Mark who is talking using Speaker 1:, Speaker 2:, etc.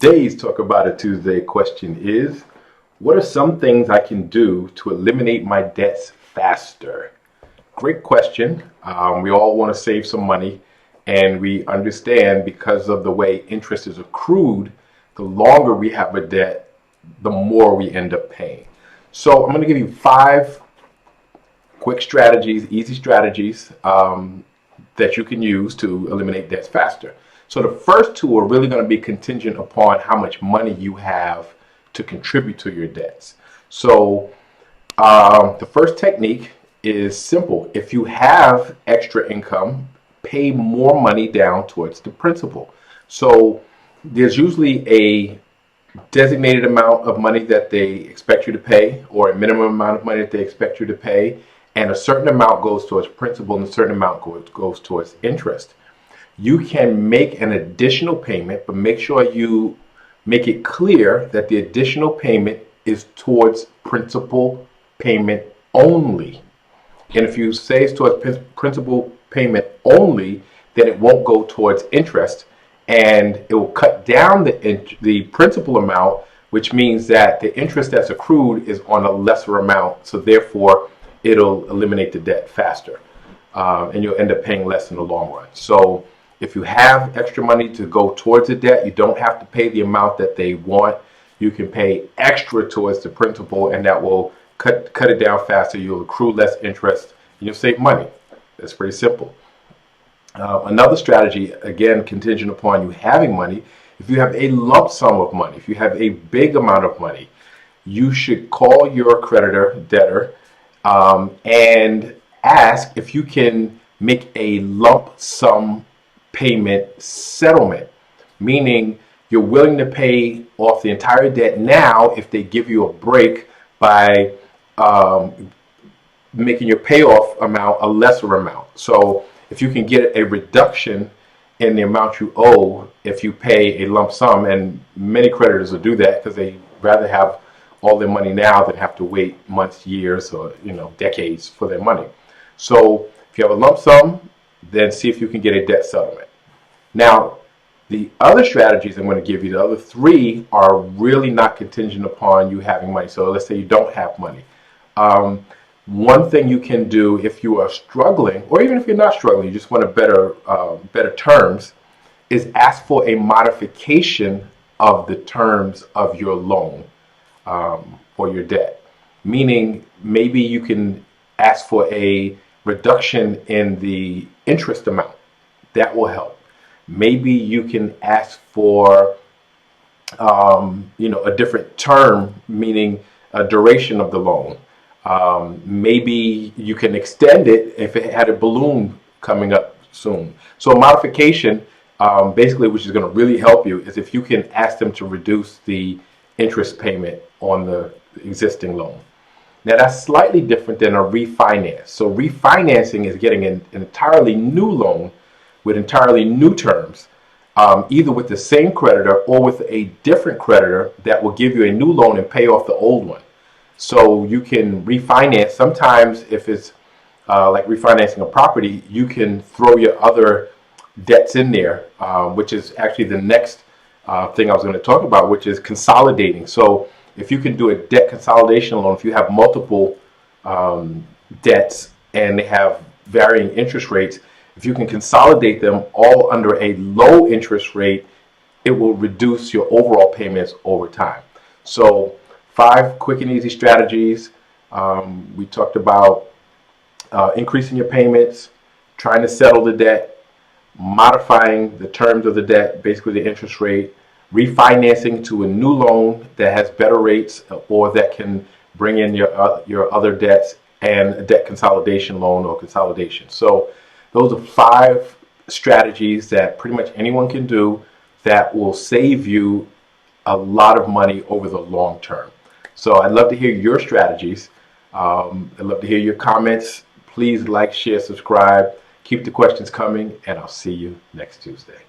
Speaker 1: Today's Talk About It Tuesday question is, what are some things I can do to eliminate my debts faster? Great question. We all want to save some money, and we understand because of the way interest is accrued, the longer we have a debt, the more we end up paying. So I'm going to give you 5 quick strategies, easy strategies that you can use to eliminate debts faster. So the first 2 are really going to be contingent upon how much money you have to contribute to your debts. So the first technique is simple. If you have extra income, pay more money down towards the principal. So there's usually a designated amount of money that they expect you to pay, or a minimum amount of money that they expect you to pay, and a certain amount goes towards principal and a certain amount goes towards interest. You can make an additional payment, but make sure you make it clear that the additional payment is towards principal payment only. And if you say it's towards principal payment only, then it won't go towards interest, and it will cut down the principal amount, which means that the interest that's accrued is on a lesser amount, so therefore it'll eliminate the debt faster, and you'll end up paying less in the long run. So if you have extra money to go towards the debt, you don't have to pay the amount that they want. You can pay extra towards the principal, and that will cut it down faster. You'll accrue less interest, and you'll save money. That's pretty simple. Another strategy, again, contingent upon you having money, if you have a lump sum of money, if you have a big amount of money, you should call your debtor, and ask if you can make a lump sum payment settlement, meaning you're willing to pay off the entire debt now if they give you a break by making your payoff amount a lesser amount. So if you can get a reduction in the amount you owe if you pay a lump sum, and many creditors will do that because they rather have all their money now than have to wait months, years, or decades for their money. So if you have a lump sum, then see if you can get a debt settlement. Now, the other strategies I'm going to give you, the other 3, are really not contingent upon you having money. So let's say you don't have money. One thing you can do if you are struggling, or even if you're not struggling, you just want better terms, is ask for a modification of the terms of your loan or your debt. Meaning, maybe you can ask for a reduction in the interest amount. That will help. Maybe you can ask for a different term, meaning a duration of the loan. Maybe you can extend it if it had a balloon coming up soon. So a modification, basically, which is going to really help you, is if you can ask them to reduce the interest payment on the existing loan. Now, that's slightly different than a refinance. So refinancing is getting an entirely new loan with entirely new terms, either with the same creditor or with a different creditor that will give you a new loan and pay off the old one. So you can refinance. Sometimes if it's like refinancing a property, you can throw your other debts in there, which is actually the next thing I was going to talk about, which is consolidating. So if you can do a debt consolidation loan, if you have multiple debts and they have varying interest rates, if you can consolidate them all under a low interest rate, it will reduce your overall payments over time. So 5 quick and easy strategies. We talked about increasing your payments, trying to settle the debt, modifying the terms of the debt, basically the interest rate, refinancing to a new loan that has better rates or that can bring in your other debts, and a debt consolidation loan or consolidation. So those are 5 strategies that pretty much anyone can do that will save you a lot of money over the long term. So I'd love to hear your strategies. I'd love to hear your comments. Please like, share, subscribe. Keep the questions coming, and I'll see you next Tuesday.